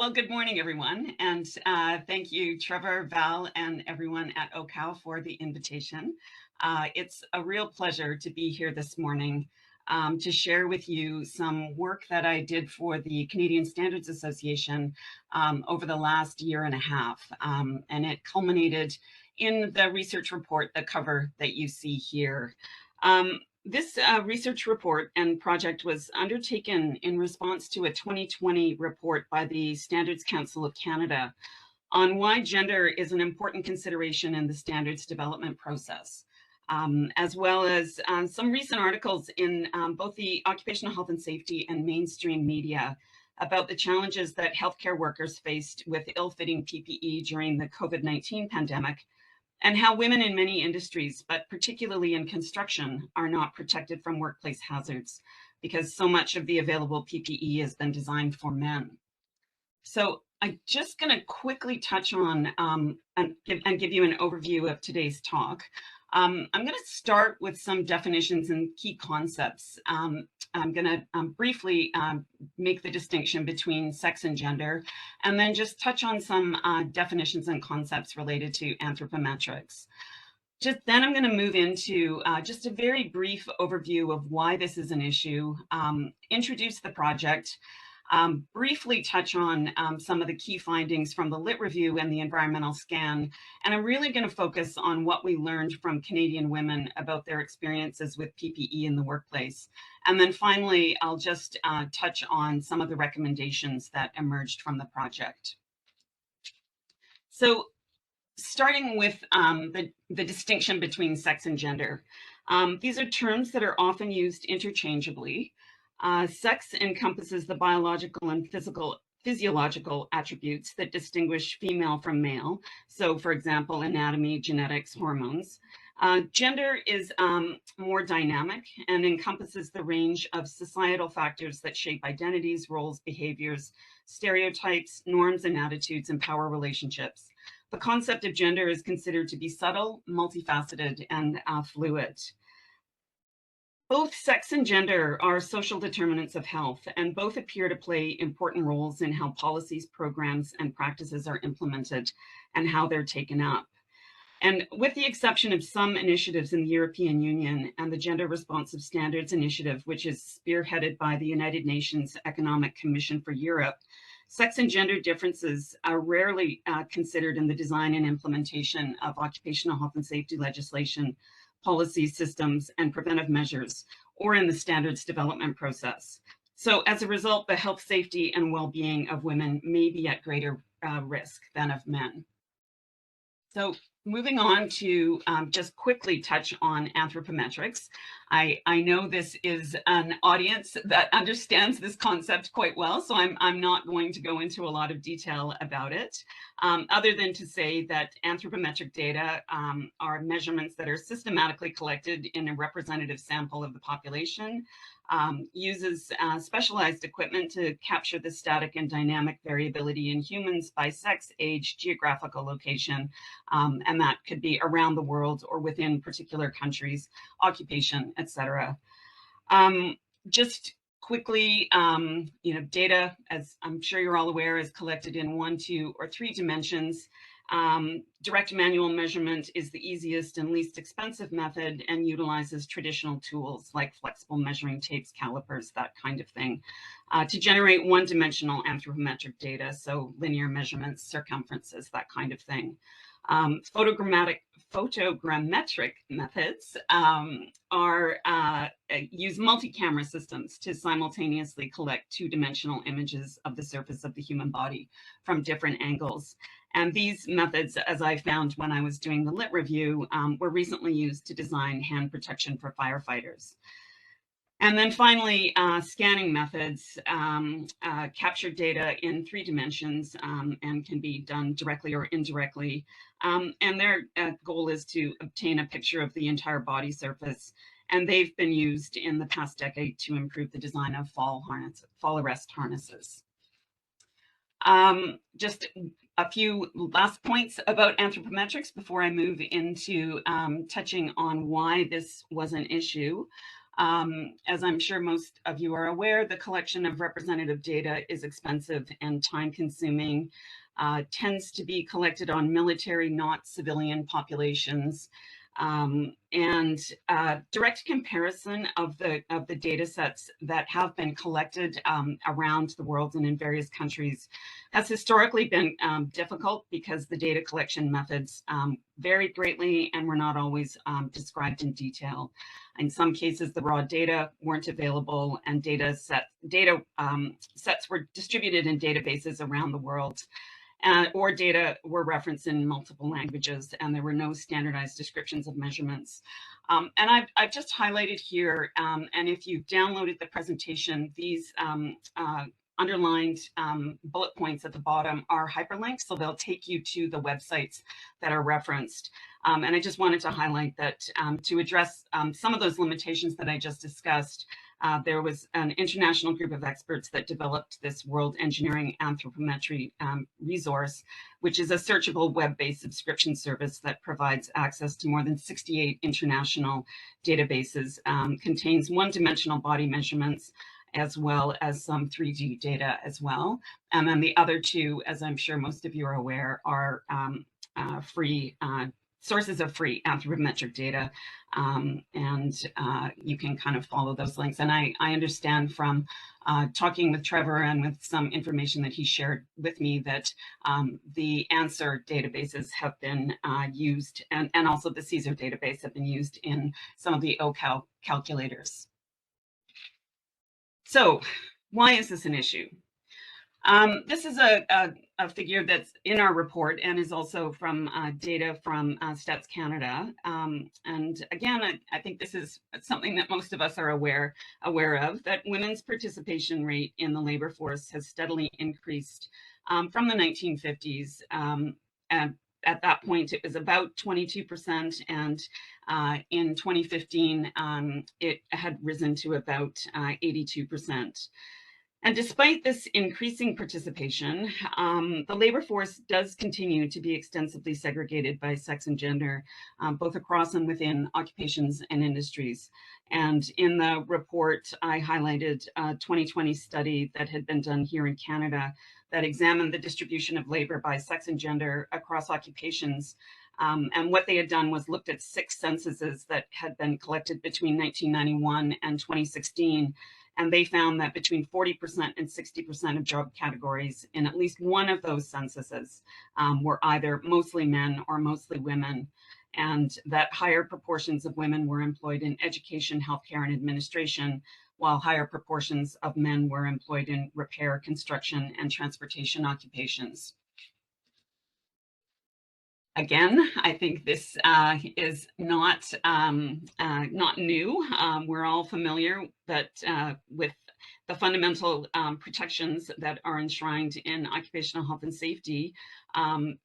Well, good morning, everyone. And thank you, Trevor, Val, and everyone at OCAL for the invitation. It's a real pleasure to be here this morning to share with you some work that I did for the Canadian Standards Association over the last year and a half. And it culminated in the research report, the cover that you see here. This research report and project was undertaken in response to a 2020 report by the Standards Council of Canada on why gender is an important consideration in the standards development process, as well as some recent articles in both the occupational health and safety and mainstream media about the challenges that healthcare workers faced with ill-fitting PPE during the COVID-19 pandemic, and how women in many industries, but particularly in construction, are not protected from workplace hazards because so much of the available PPE has been designed for men. So I'm just going to quickly touch on and give you an overview of today's talk. I'm going to start with some definitions and key concepts. I'm going to briefly make the distinction between sex and gender, and then just touch on some definitions and concepts related to anthropometrics. Then I'm going to move into just a very brief overview of why this is an issue, introduce the project, briefly touch on some of the key findings from the Lit Review and the environmental scan. And I'm really going to focus on what we learned from Canadian women about their experiences with PPE in the workplace. And then finally, I'll just touch on some of the recommendations that emerged from the project. So starting with the distinction between sex and gender. These are terms that are often used interchangeably. Sex encompasses the biological and physiological attributes that distinguish female from male. So, for example, anatomy, genetics, hormones. Gender is more dynamic and encompasses the range of societal factors that shape identities, roles, behaviors, stereotypes, norms, and attitudes, and power relationships. The concept of gender is considered to be subtle, multifaceted, and fluid. Both sex and gender are social determinants of health, and both appear to play important roles in how policies, programs, and practices are implemented and how they're taken up. And with the exception of some initiatives in the European Union and the Gender Responsive Standards Initiative, which is spearheaded by the United Nations Economic Commission for Europe, sex and gender differences are rarely considered in the design and implementation of occupational health and safety legislation, policy systems, and preventive measures, or in the standards development process. So as a result, the health, safety, and well-being of women may be at greater risk than of men. So moving on to just quickly touch on anthropometrics. I know this is an audience that understands this concept quite well, so I'm not going to go into a lot of detail about it, other than to say that anthropometric data are measurements that are systematically collected in a representative sample of the population, uses specialized equipment to capture the static and dynamic variability in humans by sex, age, geographical location, and that could be around the world or within particular countries, occupation, etc. Just quickly, data, as I'm sure you're all aware, is collected in 1, 2, or 3 dimensions. Direct manual measurement is the easiest and least expensive method and utilizes traditional tools like flexible measuring tapes, calipers, that kind of thing, to generate one-dimensional anthropometric data, so linear measurements, circumferences, that kind of thing. Photogrammetric methods use multi-camera systems to simultaneously collect two-dimensional images of the surface of the human body from different angles. And these methods, as I found when I was doing the Lit Review, were recently used to design hand protection for firefighters. And then finally, scanning methods capture data in 3 dimensions and can be done directly or indirectly. And their goal is to obtain a picture of the entire body surface. And they've been used in the past decade to improve the design of fall arrest harnesses. Just a few last points about anthropometrics before I move into touching on why this was an issue. As I'm sure most of you are aware, the collection of representative data is expensive and time-consuming, tends to be collected on military, not civilian populations. And direct comparison of the data sets that have been collected around the world and in various countries has historically been difficult because the data collection methods vary greatly and were not always described in detail. In some cases, the raw data weren't available, and data sets were distributed in databases around the world. Or data were referenced in multiple languages, and there were no standardized descriptions of measurements. And I've just highlighted here, and if you downloaded the presentation, these underlined bullet points at the bottom are hyperlinks, so they'll take you to the websites that are referenced. And I just wanted to highlight that to address some of those limitations that I just discussed, there was an international group of experts that developed this World Engineering Anthropometry resource, which is a searchable web-based subscription service that provides access to more than 68 international databases, contains one-dimensional body measurements, as well as some 3D data as well. And then the other two, as I'm sure most of you are aware, are free sources of free anthropometric data, and you can kind of follow those links. And I understand from talking with Trevor and with some information that he shared with me that the ANSWER databases have been used, and also the CSER database have been used in some of the OCal calculators. So why is this an issue? This is a figure that's in our report and is also from data from Stats Canada. And again, I think this is something that most of us are aware of, that women's participation rate in the labor force has steadily increased from the 1950s. And at that point, it was about 22%, and in 2015, it had risen to about 82%. And despite this increasing participation, the labor force does continue to be extensively segregated by sex and gender, both across and within occupations and industries. And in the report, I highlighted a 2020 study that had been done here in Canada that examined the distribution of labor by sex and gender across occupations. And what they had done was looked at 6 censuses that had been collected between 1991 and 2016. And they found that between 40% and 60% of job categories in at least one of those censuses were either mostly men or mostly women, and that higher proportions of women were employed in education, healthcare, and administration, while higher proportions of men were employed in repair, construction, and transportation occupations. Again, I think this is not new. We're all familiar that with the fundamental protections that are enshrined in occupational health and safety,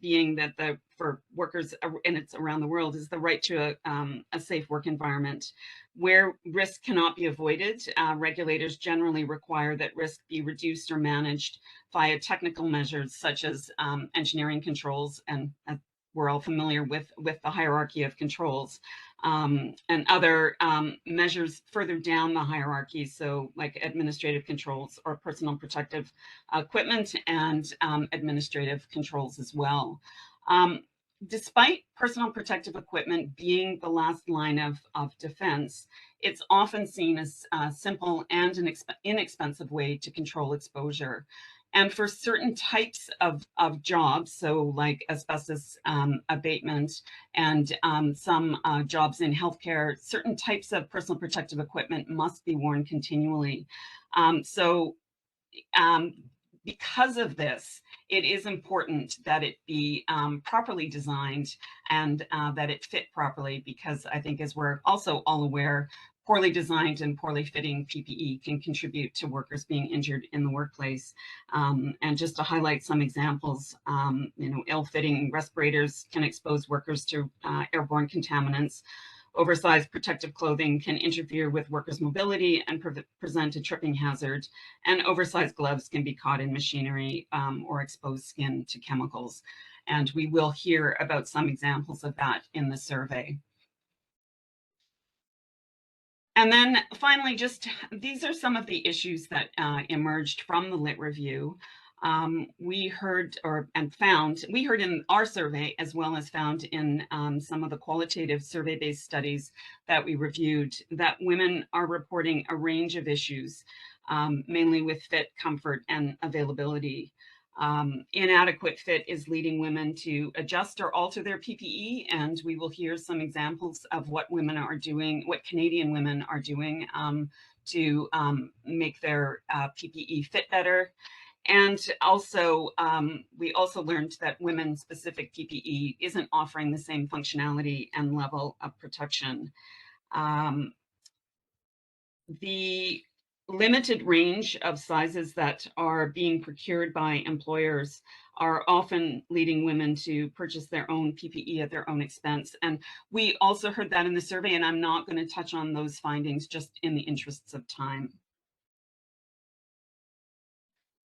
being that for workers, and it's around the world, is the right to a safe work environment. Where risk cannot be avoided, regulators generally require that risk be reduced or managed via technical measures such as engineering controls, and we're all familiar with the hierarchy of controls, and other measures further down the hierarchy, so like administrative controls or personal protective equipment, and administrative controls as well. Despite personal protective equipment being the last line of defense, it's often seen as a simple and an inexpensive way to control exposure. And for certain types of jobs, so like asbestos abatement and some jobs in healthcare, certain types of personal protective equipment must be worn continually. Because of this, it is important that it be properly designed and that it fit properly, because I think, as we're also all aware, poorly designed and poorly fitting PPE can contribute to workers being injured in the workplace. And just to highlight some examples, ill-fitting respirators can expose workers to airborne contaminants. Oversized protective clothing can interfere with workers' mobility and present a tripping hazard. And oversized gloves can be caught in machinery or expose skin to chemicals. And we will hear about some examples of that in the survey. And then finally, just these are some of the issues that emerged from the lit review. We heard in our survey, as well as found in some of the qualitative survey-based studies that we reviewed, that women are reporting a range of issues, mainly with fit, comfort, and availability. Inadequate fit is leading women to adjust or alter their PPE, and we will hear some examples of what women are doing, what Canadian women are doing to make their PPE fit better. And also, we also learned that women-specific PPE isn't offering the same functionality and level of protection. The limited range of sizes that are being procured by employers are often leading women to purchase their own PPE at their own expense. And we also heard that in the survey, and I'm not going to touch on those findings just in the interests of time.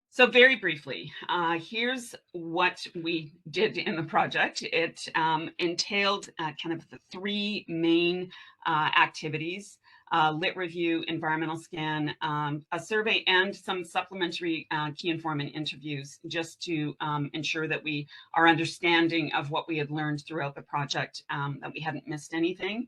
So very briefly, here's what we did in the project. It entailed kind of the three main activities: lit review, environmental scan, a survey, and some supplementary key informant interviews, just to ensure that we are understanding of what we had learned throughout the project, that we hadn't missed anything.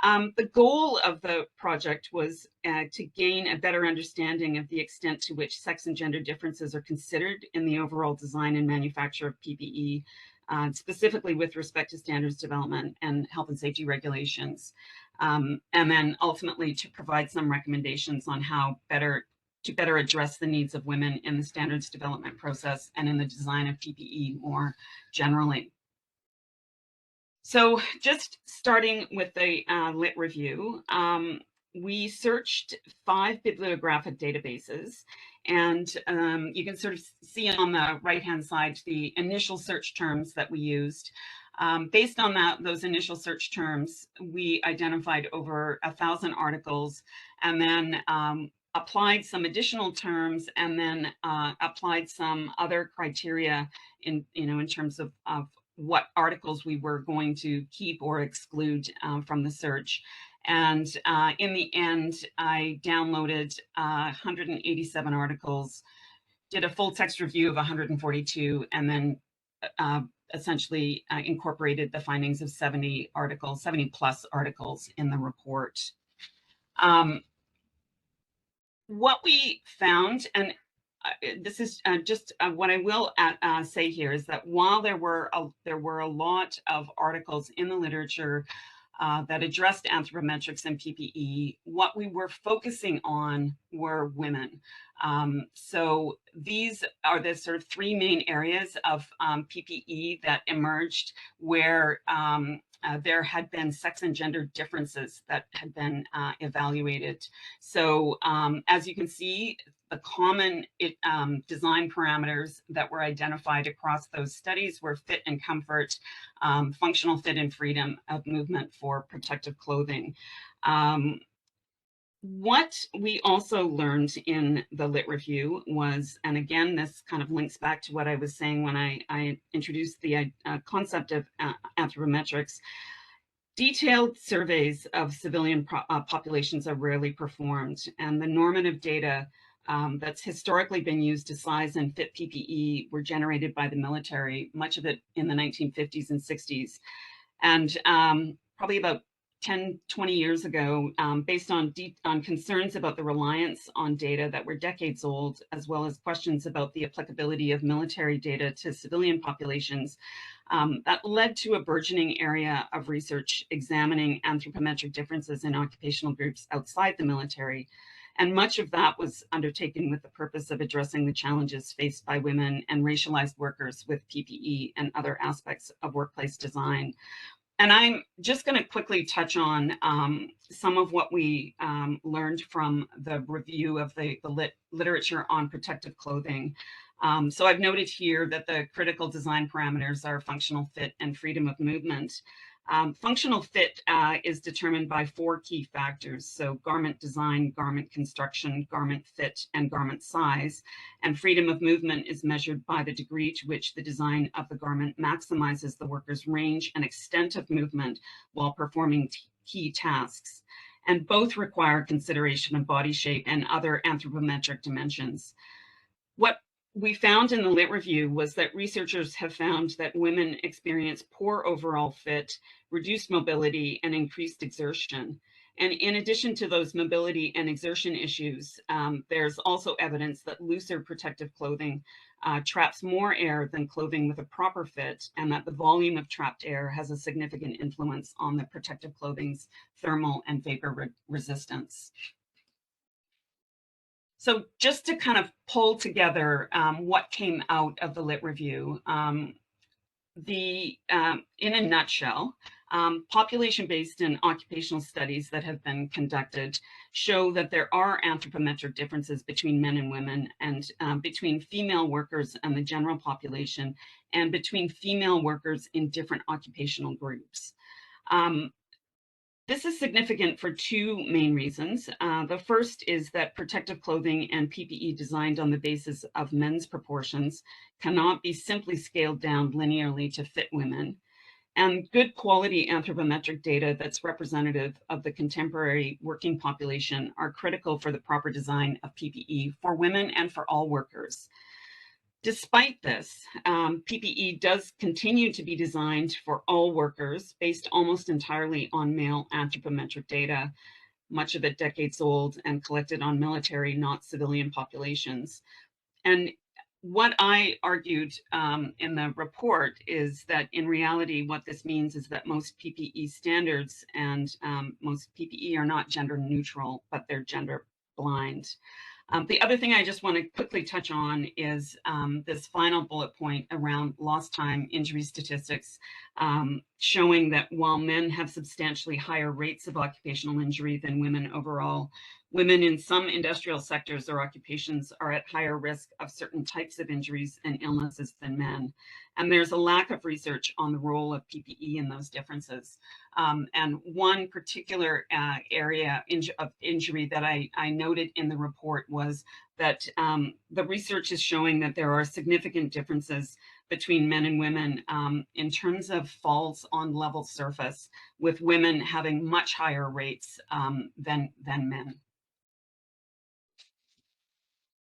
The goal of the project was to gain a better understanding of the extent to which sex and gender differences are considered in the overall design and manufacture of PPE, specifically with respect to standards development and health and safety regulations. And then ultimately to provide some recommendations on how to better address the needs of women in the standards development process and in the design of PPE more generally. So just starting with the lit review, we searched 5 bibliographic databases, and you can sort of see on the right-hand side the initial search terms that we used. Based on those initial search terms, we identified over 1,000 articles, and then applied some additional terms, and then applied some other criteria in terms of what articles we were going to keep or exclude from the search. And in the end, I downloaded 187 articles, did a full text review of 142, and then essentially incorporated the findings of 70 plus articles in the report. What we found, and this is just what I will say here, is that while there were a lot of articles in the literature that addressed anthropometrics and PPE, what we were focusing on were women. So these are the sort of 3 main areas of PPE that emerged where there had been sex and gender differences that had been evaluated. So as you can see, the common design parameters that were identified across those studies were fit and comfort, functional fit, and freedom of movement for protective clothing. What we also learned in the lit review was, and again, this kind of links back to what I was saying when I introduced the concept of anthropometrics. Detailed surveys of civilian populations are rarely performed, and the normative data that's historically been used to size and fit PPE were generated by the military, much of it in the 1950s and 60s. And probably about 10, 20 years ago, based on concerns about the reliance on data that were decades old, as well as questions about the applicability of military data to civilian populations, that led to a burgeoning area of research examining anthropometric differences in occupational groups outside the military. And much of that was undertaken with the purpose of addressing the challenges faced by women and racialized workers with PPE and other aspects of workplace design. And I'm just going to quickly touch on some of what we learned from the review of the literature on protective clothing. So I've noted here that the critical design parameters are functional fit and freedom of movement. Functional fit is determined by 4 key factors: so garment design, garment construction, garment fit, and garment size. And freedom of movement is measured by the degree to which the design of the garment maximizes the worker's range and extent of movement while performing key tasks. and both require consideration of body shape and other anthropometric dimensions. What we found in the lit review was that researchers have found that women experience poor overall fit, reduced mobility, and increased exertion. And in addition to those mobility and exertion issues, there's also evidence that looser protective clothing traps more air than clothing with a proper fit, and that the volume of trapped air has a significant influence on the protective clothing's thermal and vapor resistance. So just to kind of pull together what came out of the lit review, in a nutshell, population-based and occupational studies that have been conducted show that there are anthropometric differences between men and women, and between female workers and the general population, and between female workers in different occupational groups. This is significant for two main reasons. The first is that protective clothing and PPE designed on the basis of men's proportions cannot be simply scaled down linearly to fit women. And good quality anthropometric data that's representative of the contemporary working population are critical for the proper design of PPE for women and for all workers. Despite this, PPE does continue to be designed for all workers based almost entirely on male anthropometric data, much of it decades old and collected on military, not civilian populations. And what I argued in the report is that in reality, what this means is that most PPE standards and most PPE are not gender neutral, but they're gender blind. The other thing I just want to quickly touch on is this final bullet point around lost time injury statistics, showing that while men have substantially higher rates of occupational injury than women overall, women in some industrial sectors or occupations are at higher risk of certain types of injuries and illnesses than men. And there's a lack of research on the role of PPE in those differences. And one particular area of injury that I noted in the report was that the research is showing that there are significant differences between men and women in terms of falls on level surface, with women having much higher rates than men.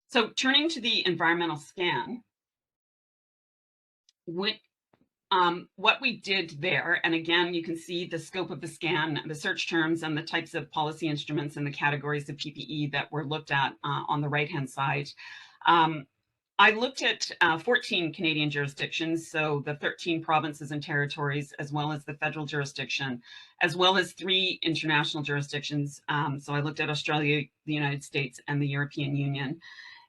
So turning to the environmental scan, what we did there, and again, you can see the scope of the scan, the search terms, and the types of policy instruments and the categories of PPE that were looked at on the right-hand side. I looked at 14 Canadian jurisdictions, so the 13 provinces and territories, as well as the federal jurisdiction, as well as 3 international jurisdictions. So I looked at Australia, the United States, and the European Union.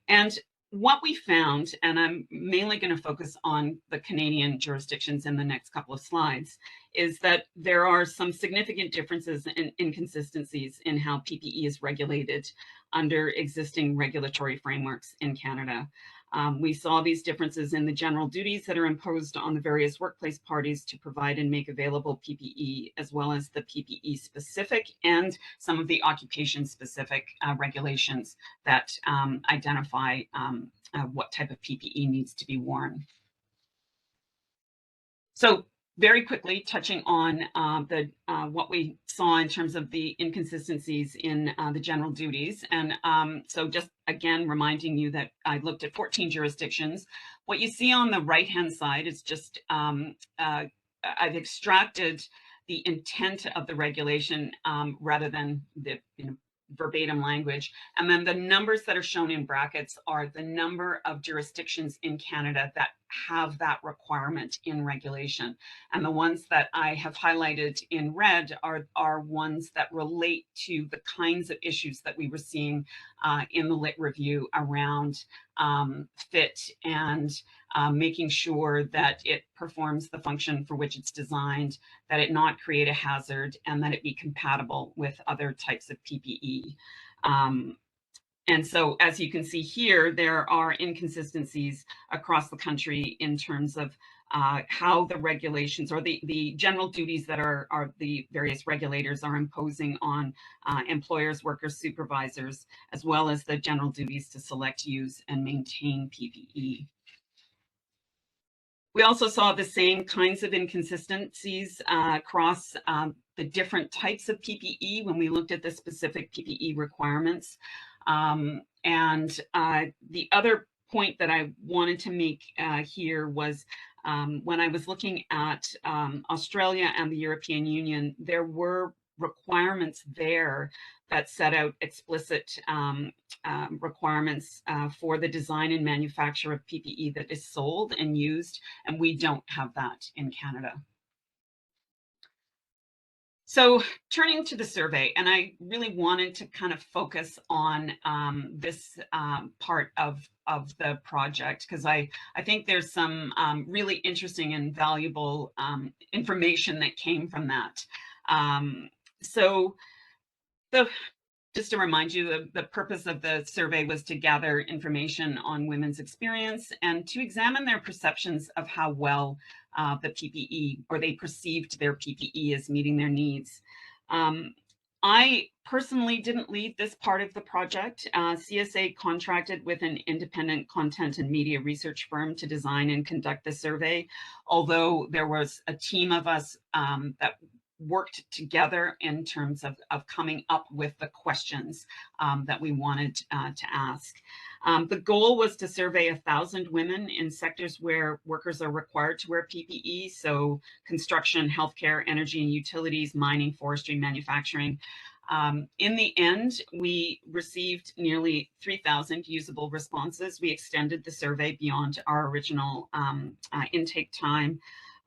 And what we found, and I'm mainly going to focus on the Canadian jurisdictions in the next couple of slides, is that there are some significant differences and inconsistencies in how PPE is regulated under existing regulatory frameworks in Canada. We saw these differences in the general duties that are imposed on the various workplace parties to provide and make available PPE, as well as the PPE specific and some of the occupation specific regulations that identify what type of PPE needs to be worn. So very quickly touching on what we saw in terms of the inconsistencies in the general duties. And so just again, reminding you that I looked at 14 jurisdictions. What you see on the right-hand side is just, I've extracted the intent of the regulation rather than the verbatim language. And then the numbers that are shown in brackets are the number of jurisdictions in Canada that have that requirement in regulation. And the ones that I have highlighted in red are ones that relate to the kinds of issues that we were seeing in the lit review around fit and making sure that it performs the function for which it's designed, that it not create a hazard, and that it be compatible with other types of PPE. And so, as you can see here, there are inconsistencies across the country in terms of how the regulations or the general duties that are the various regulators are imposing on employers, workers, supervisors, as well as the general duties to select, use, and maintain PPE. We also saw the same kinds of inconsistencies across the different types of PPE when we looked at the specific PPE requirements. And the other point that I wanted to make here was when I was looking at Australia and the European Union, there were requirements there that set out explicit requirements for the design and manufacture of PPE that is sold and used, and we don't have that in Canada. So turning to the survey, and I really wanted to kind of focus on this part of the project, because I think there's some really interesting and valuable information that came from that. So just to remind you, the purpose of the survey was to gather information on women's experience and to examine their perceptions of how well the PPE, or they perceived their PPE as meeting their needs. I personally didn't lead this part of the project. CSA contracted with an independent content and media research firm to design and conduct the survey, although there was a team of us that worked together in terms of coming up with the questions that we wanted to ask. The goal was to survey 1,000 women in sectors where workers are required to wear PPE, so construction, healthcare, energy and utilities, mining, forestry, manufacturing. In the end, we received nearly 3,000 usable responses. We extended the survey beyond our original intake time.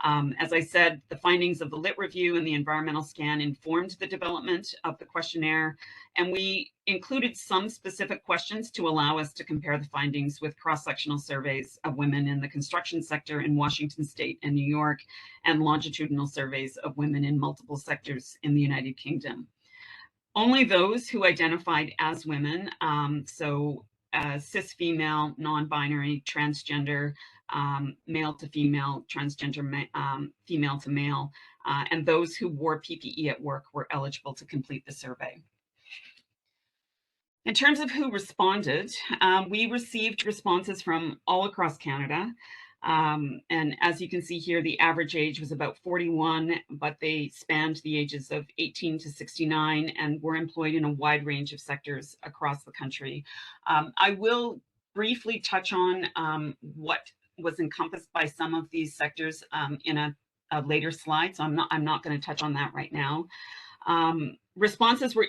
As I said, the findings of the lit review and the environmental scan informed the development of the questionnaire, and we included some specific questions to allow us to compare the findings with cross-sectional surveys of women in the construction sector in Washington State and New York, and longitudinal surveys of women in multiple sectors in the United Kingdom. Only those who identified as women, so cis female, non-binary, transgender, male to female, transgender female to male, and those who wore PPE at work were eligible to complete the survey. In terms of who responded, we received responses from all across Canada. And as you can see here, the average age was about 41, but they spanned the ages of 18 to 69 and were employed in a wide range of sectors across the country. I will briefly touch on what was encompassed by some of these sectors in a later slide, so I'm not going to touch on that right now. Responses were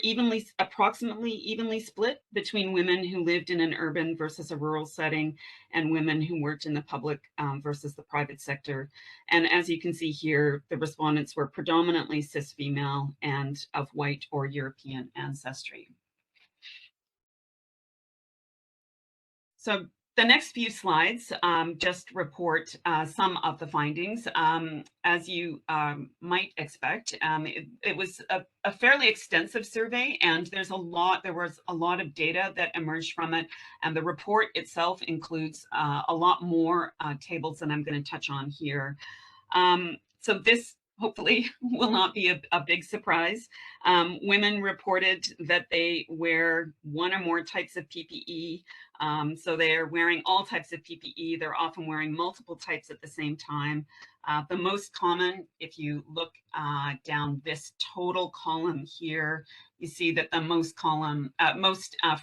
approximately evenly split between women who lived in an urban versus a rural setting and women who worked in the public versus the private sector. And as you can see here, the respondents were predominantly cis female and of white or European ancestry. So the next few slides just report some of the findings. As you might expect, it was a fairly extensive survey, and there was a lot of data that emerged from it. And the report itself includes a lot more tables than I'm going to touch on here. So this hopefully will not be a big surprise. Women reported that they wear one or more types of PPE. So they're wearing all types of PPE. They're often wearing multiple types at the same time. The most common, if you look down this total column here, you see that the most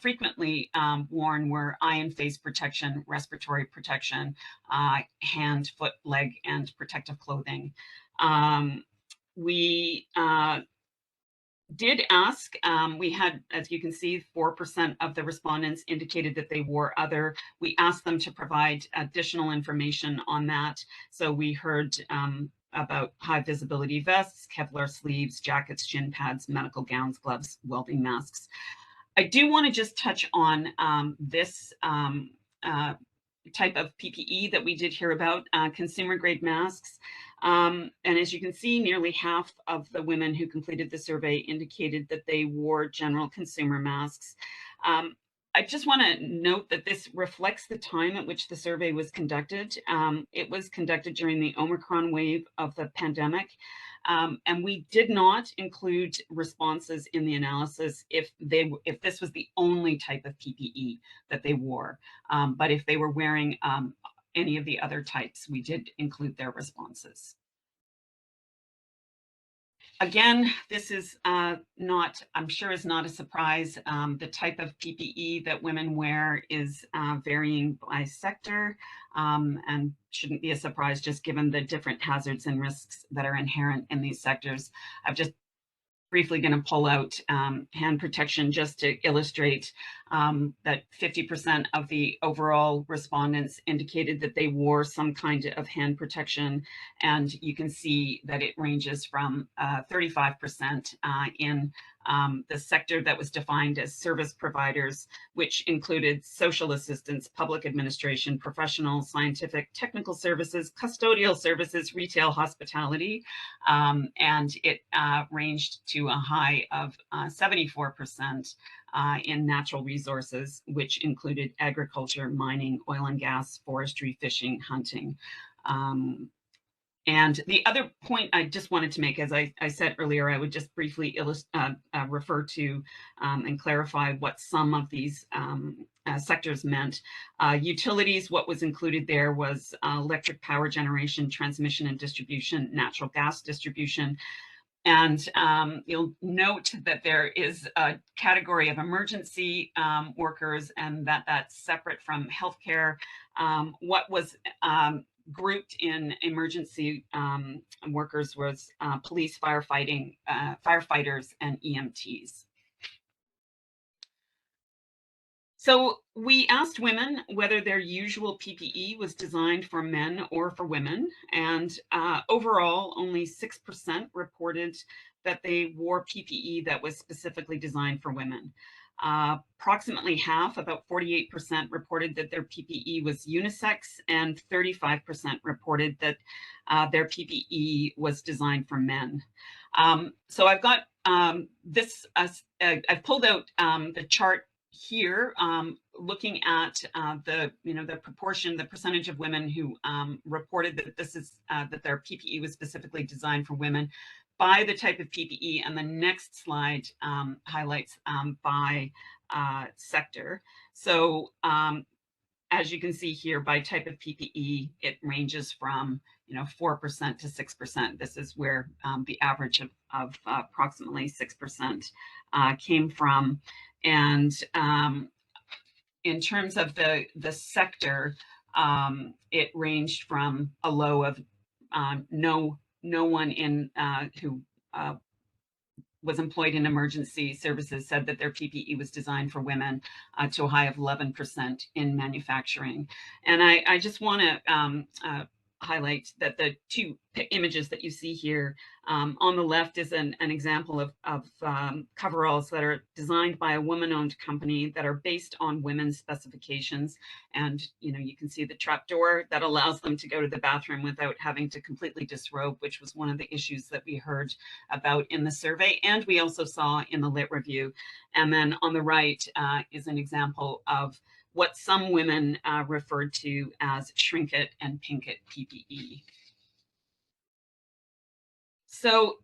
frequently worn were eye and face protection, respiratory protection, hand, foot, leg, and protective clothing. We did ask, we had, as you can see, 4% of the respondents indicated that they wore other. We asked them to provide additional information on that. So we heard about high visibility vests, Kevlar sleeves, jackets, shin pads, medical gowns, gloves, welding masks. I do want to just touch on this type of PPE that we did hear about, consumer grade masks. And as you can see, nearly half of the women who completed the survey indicated that they wore general consumer masks. I just want to note that this reflects the time at which the survey was conducted. It was conducted during the Omicron wave of the pandemic. And we did not include responses in the analysis if this was the only type of PPE that they wore. But if they were wearing any of the other types, we did include their responses. Again, this is not, I'm sure is not a surprise. The type of PPE that women wear is varying by sector, and shouldn't be a surprise just given the different hazards and risks that are inherent in these sectors. I've just briefly going to pull out hand protection just to illustrate that 50% of the overall respondents indicated that they wore some kind of hand protection. And you can see that it ranges from 35% in the sector that was defined as service providers, which included social assistance, public administration, professional, scientific, technical services, custodial services, retail, hospitality, and it ranged to a high of 74% in natural resources, which included agriculture, mining, oil and gas, forestry, fishing, hunting. And the other point I just wanted to make, as I said earlier, I would just briefly refer to and clarify what some of these sectors meant. Utilities, what was included there was electric power generation, transmission and distribution, natural gas distribution. And you'll note that there is a category of emergency workers, and that's separate from healthcare. What was grouped in emergency workers was police, firefighting, firefighters, and EMTs. So we asked women whether their usual PPE was designed for men or for women, and overall, only 6% reported that they wore PPE that was specifically designed for women. Approximately half, about 48%, reported that their PPE was unisex, and 35% reported that their PPE was designed for men. So I've got this, I've pulled out the chart here, looking at the proportion, the percentage of women who reported that this is that their PPE was specifically designed for women by the type of PPE, and the next slide highlights by sector. So as you can see here, by type of PPE, it ranges from 4% to 6%. This is where the average of approximately 6% came from. And in terms of the sector, it ranged from a low of no one in who was employed in emergency services said that their PPE was designed for women, to a high of 11% in manufacturing. And I just want to highlight that the two images that you see here on the left is an example of coveralls that are designed by a woman-owned company that are based on women's specifications. And you can see the trapdoor that allows them to go to the bathroom without having to completely disrobe, which was one of the issues that we heard about in the survey, and we also saw in the lit review. And then on the right is an example of what some women referred to as shrink it and pink it PPE. So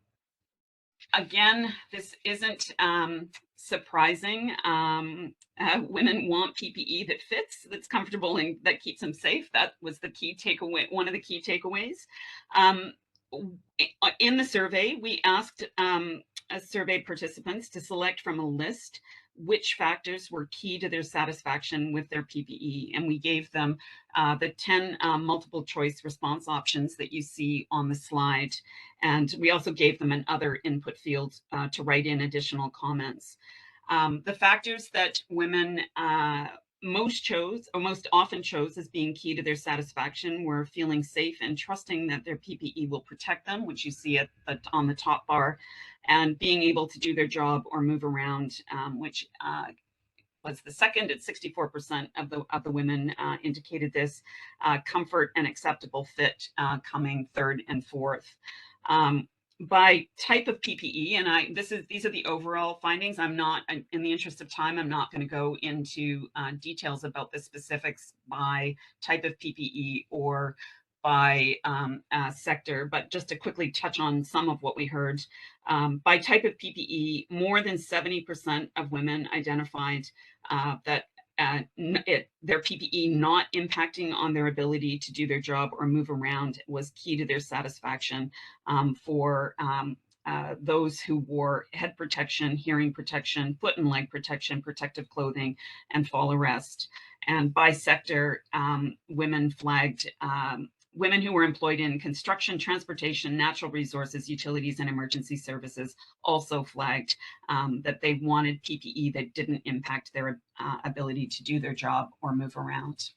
again, this isn't surprising. Women want PPE that fits, that's comfortable, and that keeps them safe. That was the key takeaway, one of the key takeaways. In the survey, we asked survey participants to select from a list which factors were key to their satisfaction with their PPE. And we gave them the 10 multiple choice response options that you see on the slide. And we also gave them an other input field to write in additional comments. The factors that women most often chose as being key to their satisfaction were feeling safe and trusting that their PPE will protect them, which you see on the top bar, and being able to do their job or move around, which was the second at 64% of the women indicated this. Comfort and acceptable fit coming third and fourth. By type of PPE, and these are the overall findings. I'm not, in the interest of time, I'm not going to go into details about the specifics by type of PPE or by sector, but just to quickly touch on some of what we heard. By type of PPE, more than 70% of women identified that their PPE not impacting on their ability to do their job or move around was key to their satisfaction for those who wore head protection, hearing protection, foot and leg protection, protective clothing, and fall arrest. And by sector, women flagged women who were employed in construction, transportation, natural resources, utilities, and emergency services also flagged that they wanted PPE that didn't impact their ability to do their job or move around.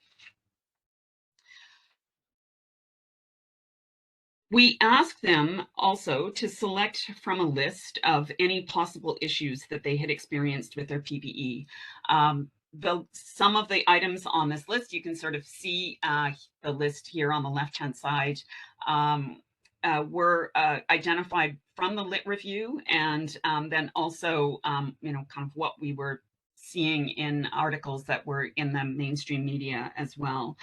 We asked them also to select from a list of any possible issues that they had experienced with their PPE. Some of the items on this list, you can sort of see the list here on the left-hand side, were identified from the lit review, and then also, you know, kind of what we were seeing in articles that were in the mainstream media as well.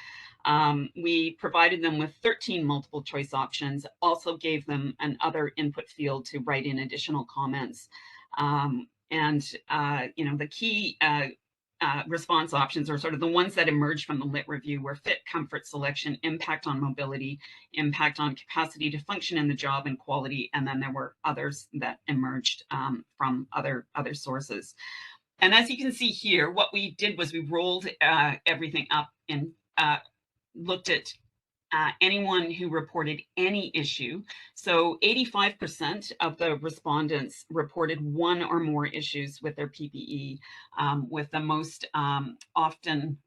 We provided them with 13 multiple choice options, also gave them an other input field to write in additional comments. You know, the key response options, or sort of the ones that emerged from the lit review, were fit, comfort, selection, impact on mobility, impact on capacity to function in the job, and quality. And then there were others that emerged from other sources. And as you can see here, what we did was we rolled everything up and looked at anyone who reported any issue. So 85% of the respondents reported one or more issues with their PPE, with the most often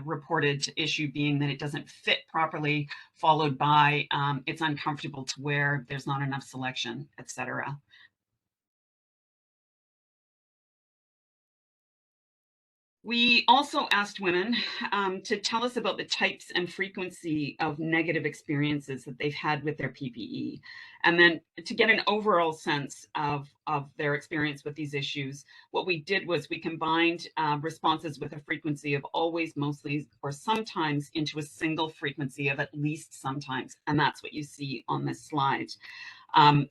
reported issue being that it doesn't fit properly, followed by it's uncomfortable to wear, there's not enough selection, etc. We also asked women to tell us about the types and frequency of negative experiences that they've had with their PPE, and then to get an overall sense of their experience with these issues. What we did was we combined responses with a frequency of always, mostly, or sometimes into a single frequency of at least sometimes, and that's what you see on this slide.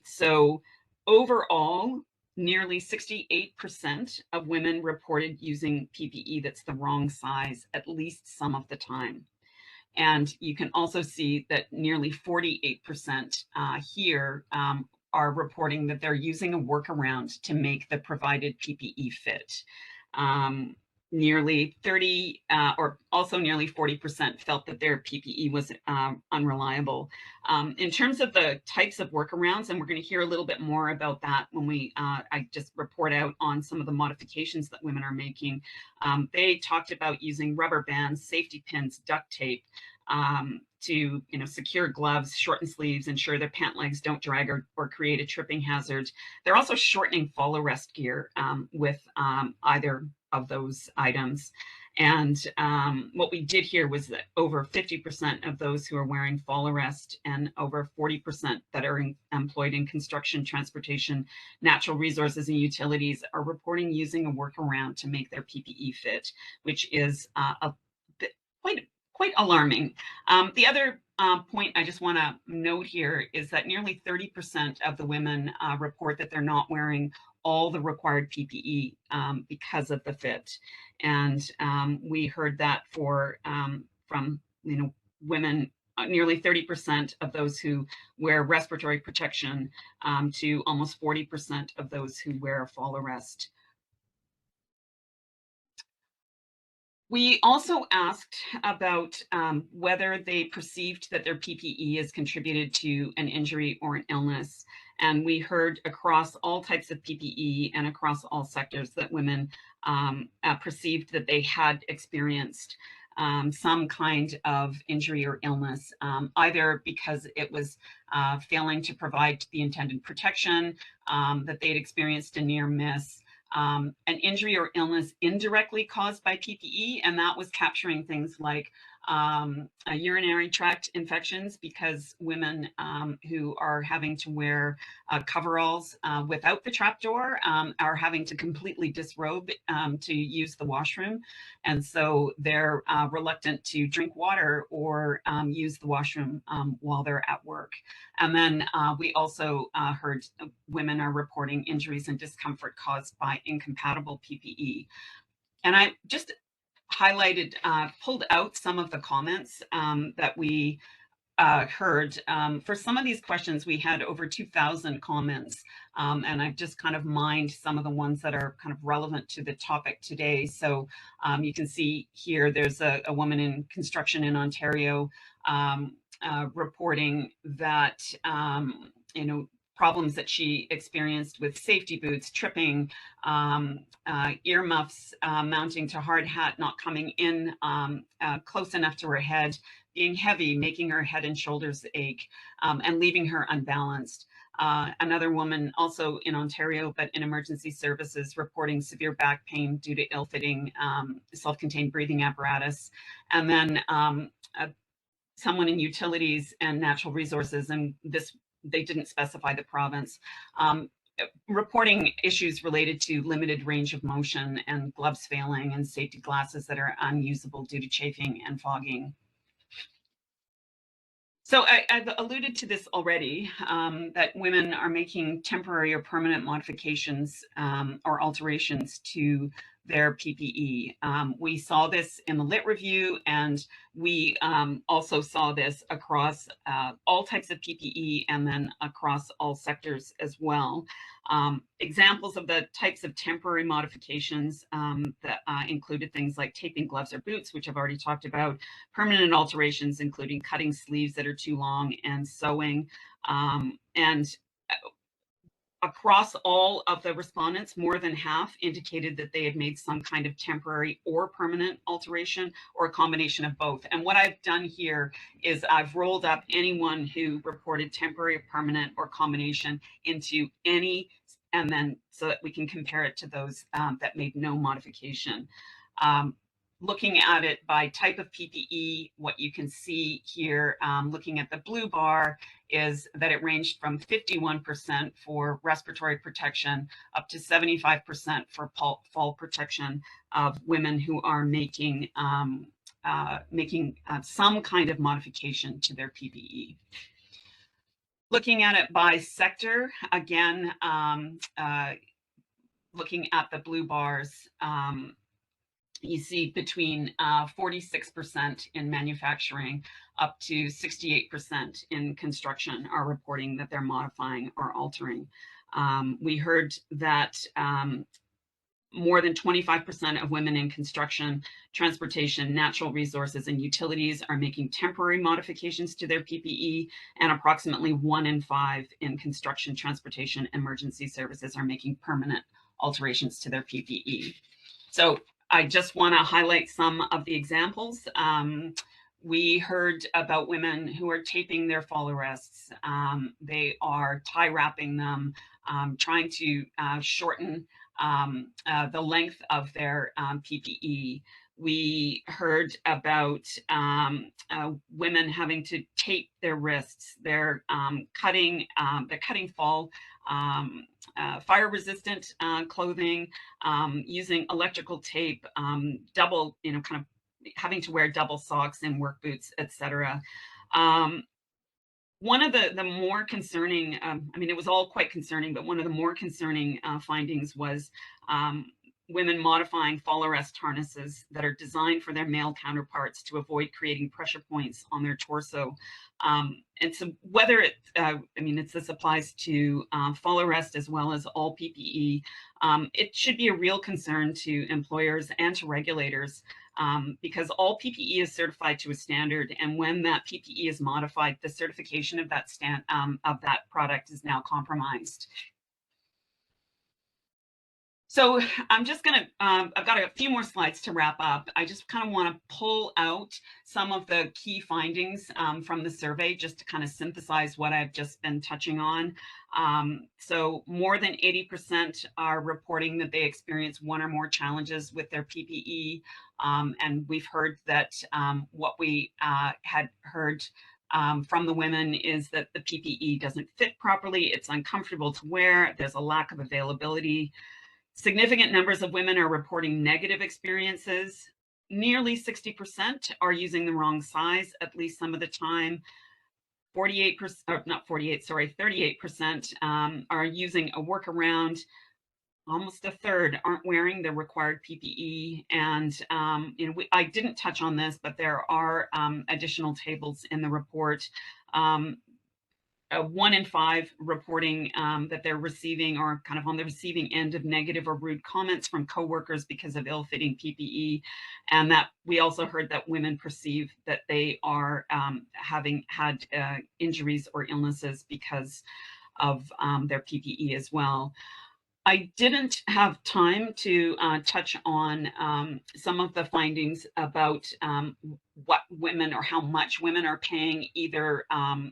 So overall, nearly 68% of women reported using PPE that's the wrong size at least some of the time. And you can also see that nearly 48% here are reporting that they're using a workaround to make the provided PPE fit. Nearly 30, or also nearly 40% felt that their PPE was unreliable. In terms of the types of workarounds, and we're going to hear a little bit more about that when I just report out on some of the modifications that women are making. They talked about using rubber bands, safety pins, duct tape, to secure gloves, shorten sleeves, ensure their pant legs don't drag or create a tripping hazard. They're also shortening fall arrest gear with either of those items. And what we did here was that over 50% of those who are wearing fall arrest and over 40% that are employed in construction, transportation, natural resources, and utilities are reporting using a workaround to make their PPE fit, which is quite alarming. The other point I just want to note here is that nearly 30% of the women report that they're not wearing all the required PPE because of the fit. And we heard that from women, nearly 30% of those who wear respiratory protection to almost 40% of those who wear fall arrest. We also asked about whether they perceived that their PPE has contributed to an injury or an illness. And we heard across all types of PPE and across all sectors that women perceived that they had experienced some kind of injury or illness, either because it was failing to provide the intended protection, that they'd experienced a near miss, an injury or illness indirectly caused by PPE, and that was capturing things like urinary tract infections, because women who are having to wear coveralls without the trapdoor are having to completely disrobe to use the washroom, and so they're reluctant to drink water or use the washroom while they're at work. And then we also heard women are reporting injuries and discomfort caused by incompatible PPE. And I just highlighted, pulled out some of the comments that we heard. For some of these questions, we had over 2,000 comments, and I've just kind of mined some of the ones that are kind of relevant to the topic today. So you can see here, there's a woman in construction in Ontario reporting that, you know, problems that she experienced with safety boots, tripping, earmuffs mounting to hard hat, not coming in close enough to her head, being heavy, making her head and shoulders ache, and leaving her unbalanced. Another woman also in Ontario, but in emergency services, reporting severe back pain due to ill-fitting self-contained breathing apparatus. And then someone in utilities and natural resources, and this, they didn't specify the province, reporting issues related to limited range of motion and gloves failing and safety glasses that are unusable due to chafing and fogging. So I've alluded to this already, that women are making temporary or permanent modifications or alterations to their PPE. We saw this in the lit review, and we also saw this across all types of PPE and then across all sectors as well. Examples of the types of temporary modifications that included things like taping gloves or boots, which I've already talked about, permanent alterations, including cutting sleeves that are too long and sewing. And across all of the respondents, more than half indicated that they had made some kind of temporary or permanent alteration, or a combination of both. And what I've done here is I've rolled up anyone who reported temporary, permanent, or combination into any, and then so that we can compare it to those that made no modification. Looking at it by type of PPE, what you can see here, looking at the blue bar, is that it ranged from 51% for respiratory protection up to 75% for fall protection of women who are making some kind of modification to their PPE. Looking at it by sector, again, looking at the blue bars, you see between 46% in manufacturing up to 68% in construction are reporting that they're modifying or altering. We heard that more than 25% of women in construction, transportation, natural resources, and utilities are making temporary modifications to their PPE, and approximately 1 in 5 in construction, transportation, emergency services are making permanent alterations to their PPE. So I just want to highlight some of the examples. We heard about women who are taping their fall arrests. They are tie wrapping them, trying to shorten the length of their PPE. We heard about women having to tape their wrists. They're cutting fall fire resistant clothing, using electrical tape, double, kind of having to wear double socks and work boots, etc. One of the more concerning, I mean, it was all quite concerning, but one of the more concerning findings was women modifying fall arrest harnesses that are designed for their male counterparts to avoid creating pressure points on their torso. And so whether it, I mean, this applies to fall arrest as well as all PPE, it should be a real concern to employers and to regulators, because all PPE is certified to a standard, and when that PPE is modified, the certification of that product is now compromised. So I'm just going to, I've got a few more slides to wrap up. I just kind of want to pull out some of the key findings from the survey, just to kind of synthesize what I've just been touching on. So more than 80% are reporting that they experience one or more challenges with their PPE. And we've heard that what we had heard from the women is that the PPE doesn't fit properly, it's uncomfortable to wear, there's a lack of availability. Significant numbers of women are reporting negative experiences. Nearly 60% are using the wrong size at least some of the time. 38%, not 48, sorry, 38% are using a workaround. almost a third aren't wearing the required PPE. And I didn't touch on this, but there are additional tables in the report. 1 in 5 reporting that they're receiving or kind of on the receiving end of negative or rude comments from coworkers because of ill-fitting PPE, and that we also heard that women perceive that they are having had injuries or illnesses because of their PPE as well. I didn't have time to touch on some of the findings about what women or how much women are paying either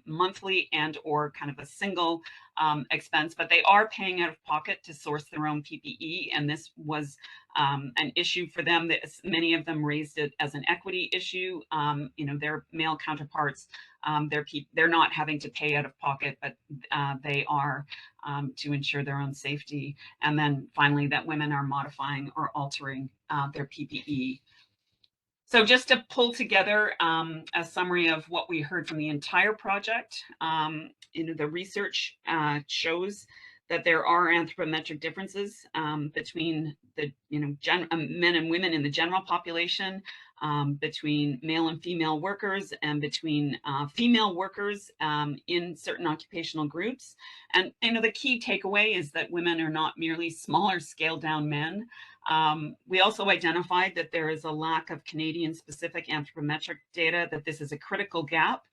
monthly and or kind of a single expense, but they are paying out of pocket to source their own PPE. And this was an issue for them. That many of them raised it as an equity issue. Their male counterparts, they're not having to pay out of pocket, but they are to ensure their own safety. And then finally, that women are modifying or altering their PPE. So just to pull together a summary of what we heard from the entire project, the research shows that there are anthropometric differences between the men and women in the general population, between male and female workers, and between female workers in certain occupational groups. And the key takeaway is that women are not merely smaller scaled down men. We also identified that there is a lack of Canadian-specific anthropometric data, that this is a critical gap.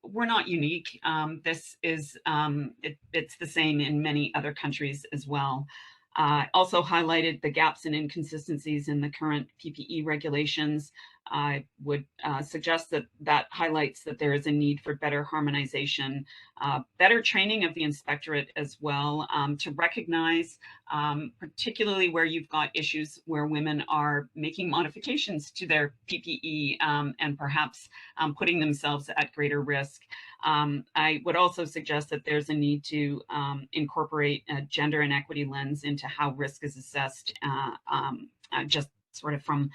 We're not unique. This is, it's the same in many other countries as well. Also highlighted the gaps and inconsistencies in the current PPE regulations. I would suggest that that highlights that there is a need for better harmonization, better training of the inspectorate as well, to recognize, particularly where you've got issues where women are making modifications to their PPE and perhaps putting themselves at greater risk. I would also suggest that there's a need to incorporate a gender and equity lens into how risk is assessed, just sort of from,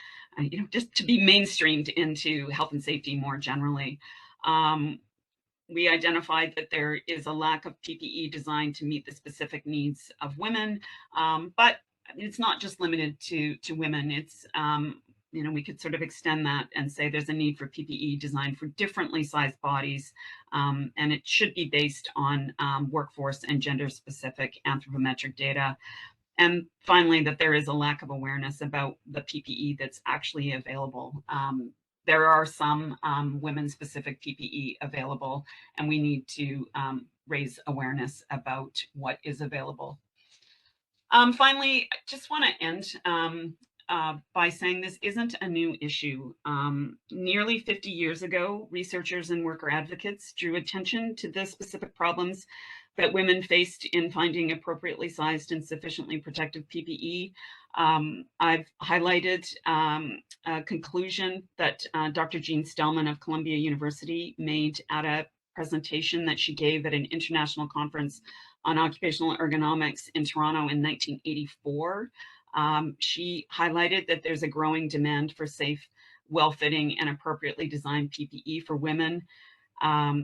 just to be mainstreamed into health and safety more generally. We identified that there is a lack of PPE designed to meet the specific needs of women, but it's not just limited to women. It's we could sort of extend that and say there's a need for PPE designed for differently sized bodies, and it should be based on workforce and gender-specific anthropometric data. And finally, that there is a lack of awareness about the PPE that's actually available. There are some women-specific PPE available, and we need to raise awareness about what is available. Finally, I just want to end by saying this isn't a new issue. Nearly 50 years ago, researchers and worker advocates drew attention to the specific problems that women faced in finding appropriately sized and sufficiently protective PPE. I've highlighted a conclusion that Dr. Jean Stellman of Columbia University made at a presentation that she gave at an international conference on occupational ergonomics in Toronto in 1984. She highlighted that there's a growing demand for safe, well-fitting, and appropriately designed PPE for women.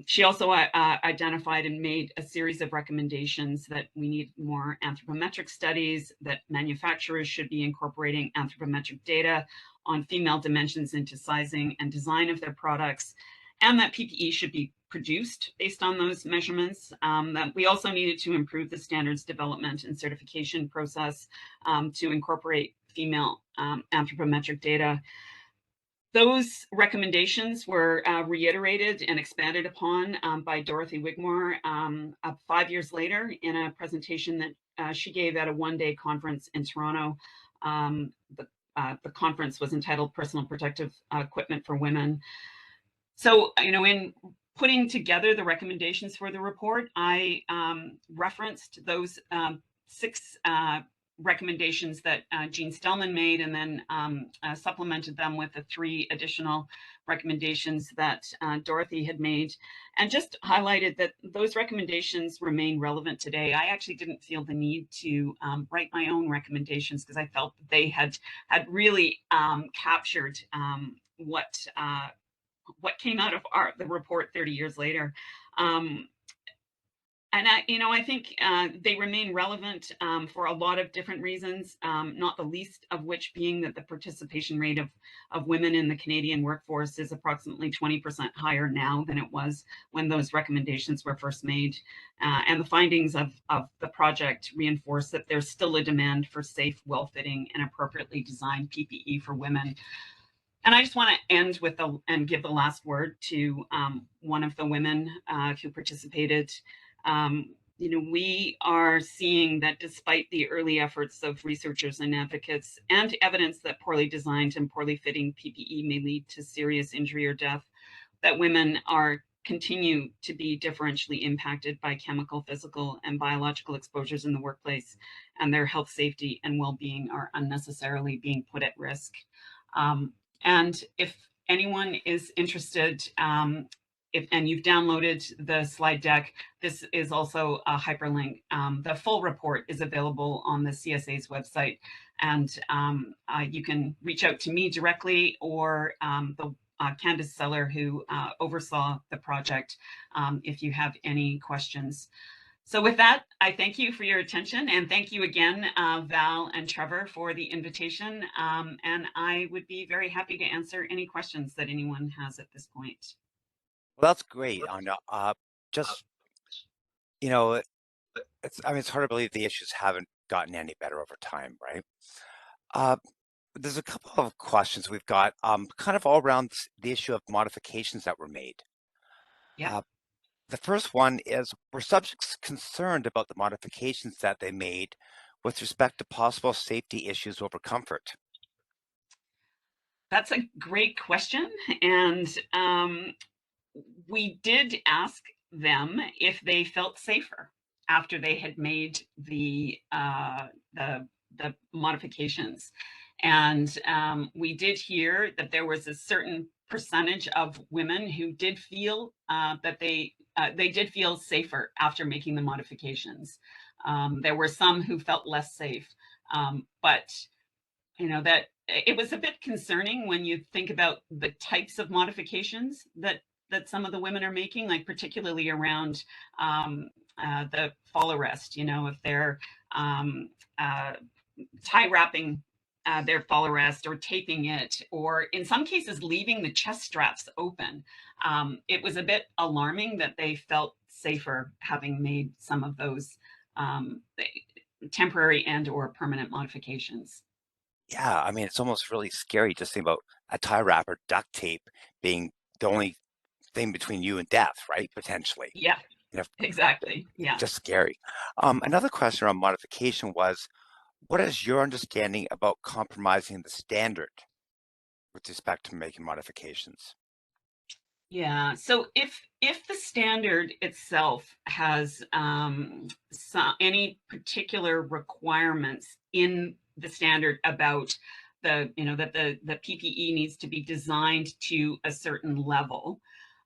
She also identified and made a series of recommendations that we need more anthropometric studies, that manufacturers should be incorporating anthropometric data on female dimensions into sizing and design of their products, and that PPE should be produced based on those measurements. That we also needed to improve the standards development and certification process to incorporate female anthropometric data. Those recommendations were reiterated and expanded upon by Dorothy Wigmore 5 years later in a presentation that she gave at a one-day conference in Toronto. The conference was entitled Personal Protective Equipment for Women. So, in putting together the recommendations for the report, I referenced those 6 recommendations that Jean Stellman made, and then supplemented them with the 3 additional recommendations that Dorothy had made, and just highlighted that those recommendations remain relevant today. I actually didn't feel the need to write my own recommendations because I felt that they had really captured what came out of the report 30 years later. And I think they remain relevant for a lot of different reasons, not the least of which being that the participation rate of women in the Canadian workforce is approximately 20% higher now than it was when those recommendations were first made. And the findings of the project reinforce that there's still a demand for safe, well-fitting, and appropriately designed PPE for women. And I just want to end with and give the last word to one of the women who participated. We are seeing that despite the early efforts of researchers and advocates and evidence that poorly designed and poorly fitting PPE may lead to serious injury or death, that women are continue to be differentially impacted by chemical, physical, and biological exposures in the workplace, and their health, safety, and well-being are unnecessarily being put at risk. And if anyone is interested, and you've downloaded the slide deck, this is also a hyperlink. The full report is available on the CSA's website, and you can reach out to me directly or the Candace Seller, who oversaw the project, if you have any questions. So with that, I thank you for your attention, and thank you again, Val and Trevor, for the invitation. And I would be very happy to answer any questions that anyone has at this point. Well, that's great, Anya. Just, you know, it's hard to believe the issues haven't gotten any better over time, right? Uh, there's a couple of questions we've got, kind of all around the issue of modifications that were made. Yeah, Uh, the first one is, were subjects concerned about the modifications that they made with respect to possible safety issues over comfort? that's a great question. And we did ask them if they felt safer after they had made the modifications, and we did hear that there was a certain percentage of women who did feel that they did feel safer after making the modifications. There were some who felt less safe, but that it was a bit concerning when you think about the types of modifications that some of the women are making, like particularly around the fall arrest. If they're uh, tie wrapping their fall arrest or taping it, or in some cases leaving the chest straps open. It was a bit alarming that they felt safer having made some of those temporary and or permanent modifications. Yeah, I mean, it's almost really scary just think about a tie wrap or duct tape being the only thing between you and death, right? Potentially. Yeah, You know, exactly. Yeah. just scary. Another question around modification was, what is your understanding about compromising the standard with respect to making modifications? Yeah. So if the standard itself has any particular requirements in the standard about that the PPE needs to be designed to a certain level,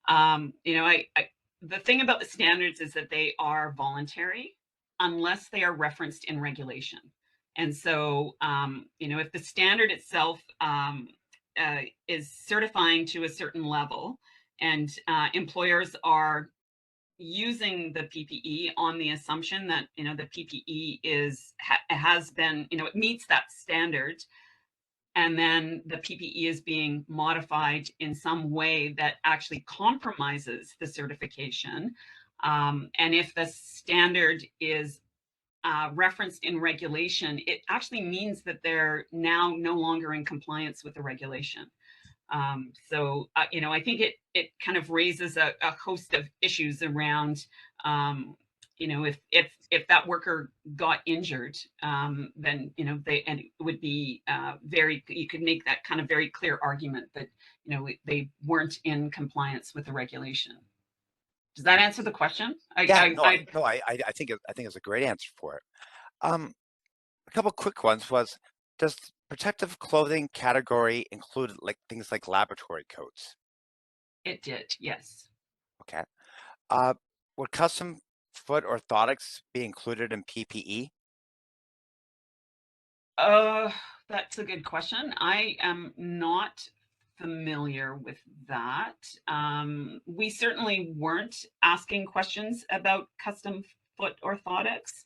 the thing about the standards is that they are voluntary unless they are referenced in regulation. And so, if the standard itself is certifying to a certain level, and employers are using the PPE on the assumption that the PPE has been it meets that standard, and then the PPE is being modified in some way that actually compromises the certification. And if the standard is referenced in regulation, it actually means that they're now no longer in compliance with the regulation. I think it kind of raises a host of issues around, if that worker got injured, then and it would be you could make that kind of very clear argument that they weren't in compliance with the regulation. Does that answer the question? Yeah, no, I think I think it's a great answer for it. Um, a couple quick ones was, does protective clothing category include like things like laboratory coats? It did, yes. Okay. Uh, would custom foot orthotics be included in PPE? Uh, that's a good question. I am not familiar with that. We certainly weren't asking questions about custom foot orthotics.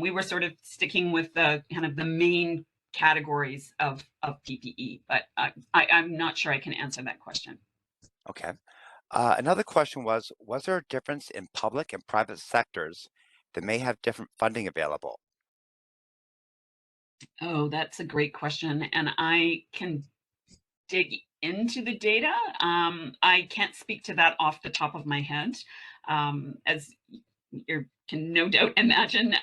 We were sort of sticking with the kind of the main categories of PPE, but I'm not sure I can answer that question. Okay. Another question was there a difference in public and private sectors that may have different funding available? Oh, that's a great question, and I can dig into the data. I can't speak to that off the top of my head. As you can no doubt imagine,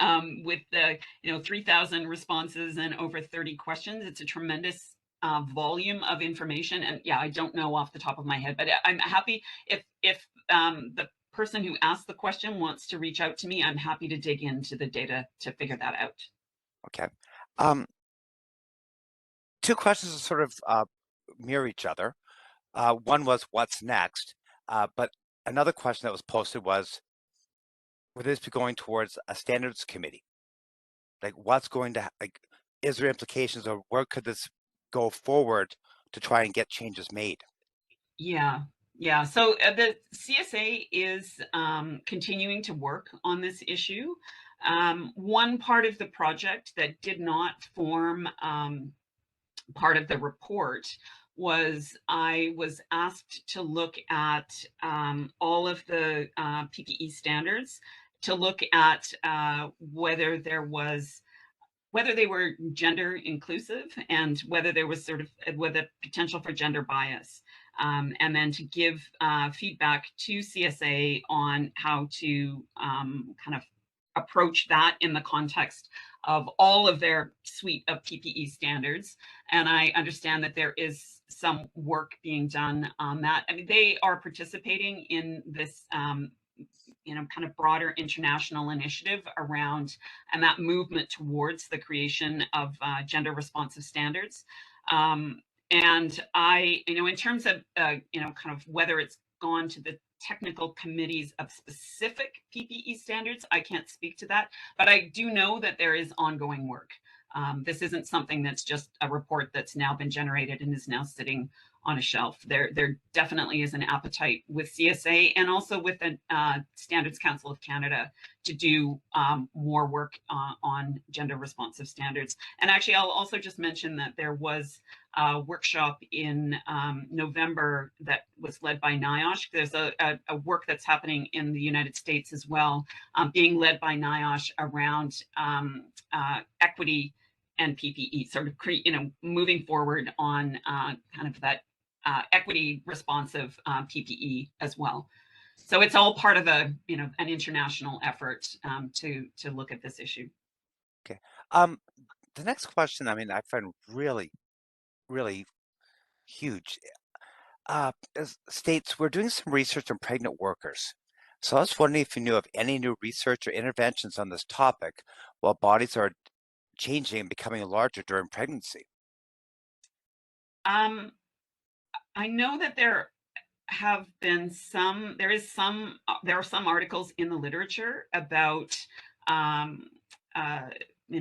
with the 3,000 responses and over 30 questions, it's a tremendous volume of information. And yeah, I don't know off the top of my head, but I'm happy if the person who asked the question wants to reach out to me. I'm happy to dig into the data to figure that out. Okay. Um, Two questions that sort of mirror each other. One was what's next, but another question that was posted was, would this be going towards a standards committee? Like, what's going to like? Is there implications, or where could this go forward to try and get changes made? Yeah, yeah. So the CSA is continuing to work on this issue. One part of the project that did not form part of the report was I was asked to look at all of the PPE standards, to look at whether they were gender inclusive and whether there was sort of whether potential for gender bias, and then to give feedback to CSA on how to kind of approach that in the context of all of their suite of PPE standards. And I understand that there is some work being done on that. I mean, they are participating in this kind of broader international initiative around and that movement towards the creation of gender responsive standards. And in terms of, kind of whether it's gone to the technical committees of specific PPE standards, I can't speak to that, but I do know that there is ongoing work. This isn't something that's just a report that's now been generated and is now sitting on a shelf. There definitely is an appetite with CSA and also with the Standards Council of Canada to do more work on gender responsive standards. And actually, I'll also just mention that there was a workshop in November that was led by NIOSH. There's a work that's happening in the United States as well, being led by NIOSH around equity and PPE, sort of moving forward on kind of that equity responsive PPE as well. So it's all part of an international effort to look at this issue. Okay. The next question, I mean, I find really, really huge. States, we're doing some research on pregnant workers. So I was wondering if you knew of any new research or interventions on this topic while bodies are changing and becoming larger during pregnancy. Um, I know that there are some articles in the literature about um,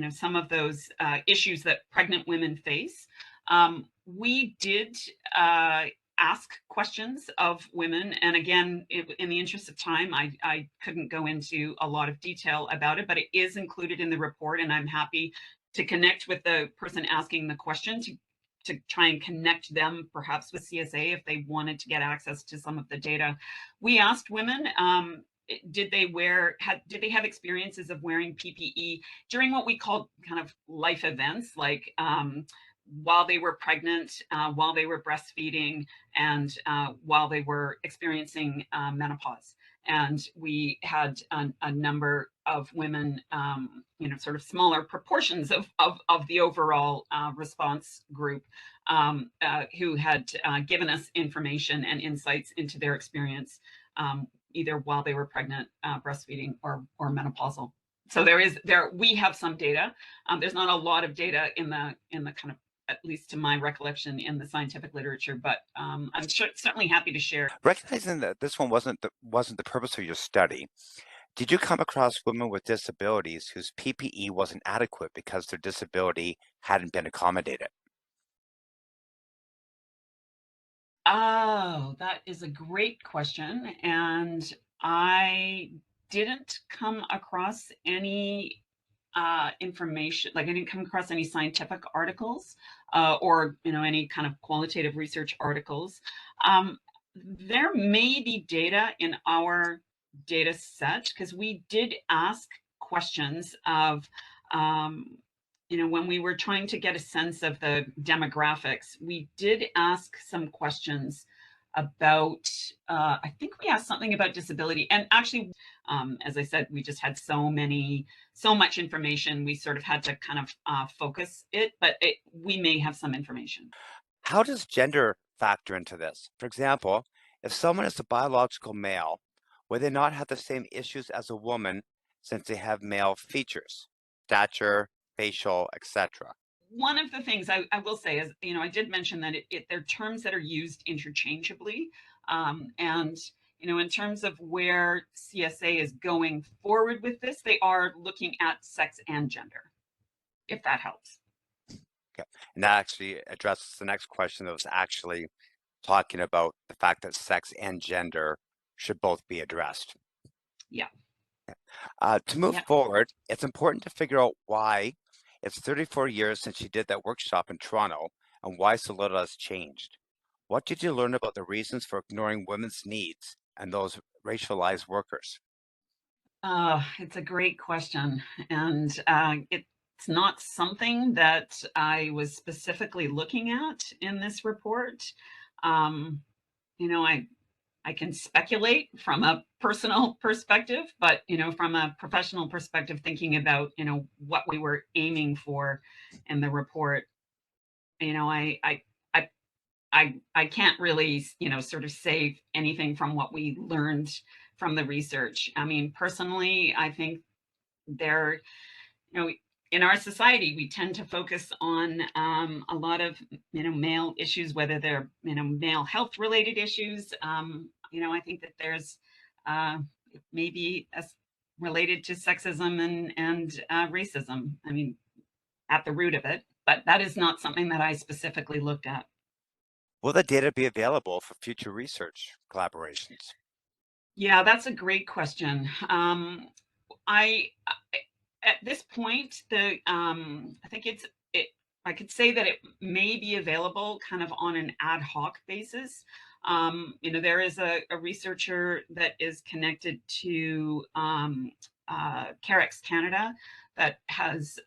some of those issues that pregnant women face. We did ask questions of women, and again, in the interest of time, I couldn't go into a lot of detail about it, but it is included in the report, and I'm happy to connect with the person asking the question to try and connect them perhaps with CSA if they wanted to get access to some of the data. We asked women, did they have experiences of wearing PPE during what we call kind of life events, like while they were pregnant, while they were breastfeeding, and while they were experiencing menopause. And we had a number of women, sort of smaller proportions of the overall response group, who had given us information and insights into their experience, either while they were pregnant, breastfeeding, or menopausal. So we have some data. There's not a lot of data in the kind of, at least to my recollection, in the scientific literature, but I'm certainly happy to share. Recognizing that this one wasn't the purpose of your study, did you come across women with disabilities whose PPE wasn't adequate because their disability hadn't been accommodated? Oh, that is a great question, and I didn't come across any information. Like I didn't come across any scientific articles or any kind of qualitative research articles. Um, there may be data in our data set because we did ask questions of when we were trying to get a sense of the demographics. We did ask some questions about I think we asked something about disability, and actually as I said, we just had so much information, we sort of had to kind of focus it, but we may have some information. How does gender factor into this? For example, if someone is a biological male, would they not have the same issues as a woman since they have male features, stature, facial, etc.? One of the things I will say is, I did mention that they're terms that are used interchangeably. And, in terms of where CSA is going forward with this, they are looking at sex and gender, if that helps. Okay. And that actually addresses the next question that was actually talking about the fact that sex and gender should both be addressed. Yeah. To move Yeah. forward, it's important to figure out why it's 34 years since you did that workshop in Toronto and why so little has changed. What did you learn about the reasons for ignoring women's needs and those racialized workers? It's a great question. And it's not something that I was specifically looking at in this report. Um, I can speculate from a personal perspective, but from a professional perspective, thinking about what we were aiming for in the report, I I can't really sort of say anything from what we learned from the research. I mean, personally, I think there in our society, we tend to focus on a lot of male issues, whether they're male health related issues. I think that there's uh, maybe related to sexism and racism. I mean, at the root of it, but that is not something that I specifically looked at. Will the data be available for future research collaborations? Yeah, that's a great question. I at this point, I think it. I could say that it may be available kind of on an ad hoc basis. There is a researcher that is connected to Carex Canada that has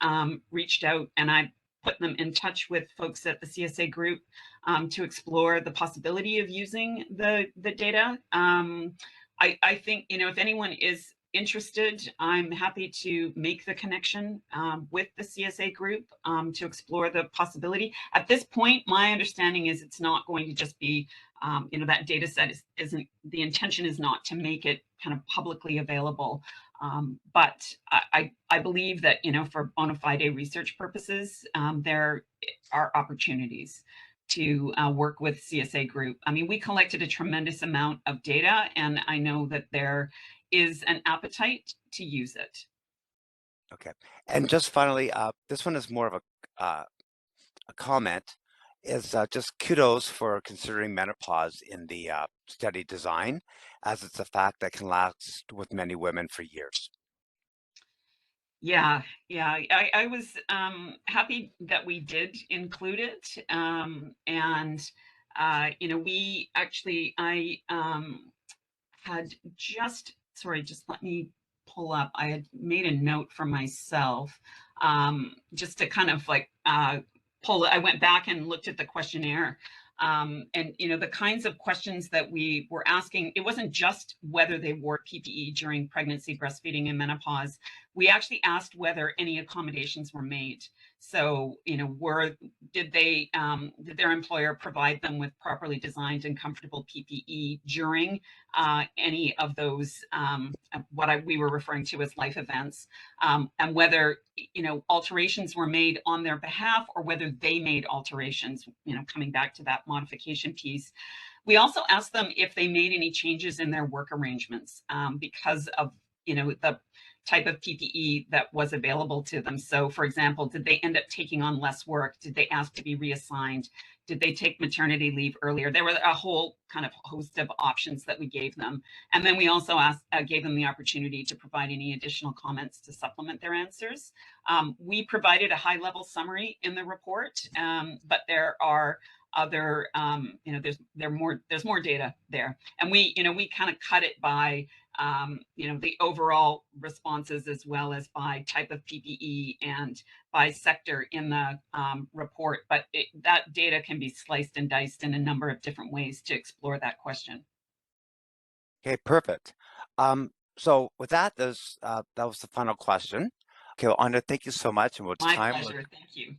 reached out, and I put them in touch with folks at the CSA group to explore the possibility of using the data. I think if anyone is interested, I'm happy to make the connection with the CSA group to explore the possibility. At this point, my understanding is it's not going to just be, that data set isn't, the intention is not to make it kind of publicly available. But I believe that, for bona fide research purposes, there are opportunities to work with CSA group. I mean, we collected a tremendous amount of data, and I know that there is an appetite to use it. Okay. And just finally, this one is more of a comment, is just kudos for considering menopause in the study design, as it's a fact that can last with many women for years. Yeah, yeah. I was happy that we did include it. And, we actually, had sorry, just let me pull up. I had made a note for myself just to kind of like pull it. I went back and looked at the questionnaire. And the kinds of questions that we were asking, it wasn't just whether they wore PPE during pregnancy, breastfeeding, and menopause. We actually asked whether any accommodations were made. So, did their employer provide them with properly designed and comfortable PPE during any of those we were referring to as life events, and whether alterations were made on their behalf or whether they made alterations. Coming back to that modification piece, we also asked them if they made any changes in their work arrangements because of the type of PPE that was available to them. So for example, did they end up taking on less work? Did they ask to be reassigned? Did they take maternity leave earlier? There were a whole kind of host of options that we gave them. And then we also gave them the opportunity to provide any additional comments to supplement their answers. We provided a high-level summary in the report, but there are other, there's more data there. And we kind of cut it by, the overall responses as well as by type of PPE and by sector in the report. But that data can be sliced and diced in a number of different ways to explore that question. Okay, perfect. So with that, that was the final question. Okay, well, Anya, thank you so much. And with My time, pleasure. Thank you.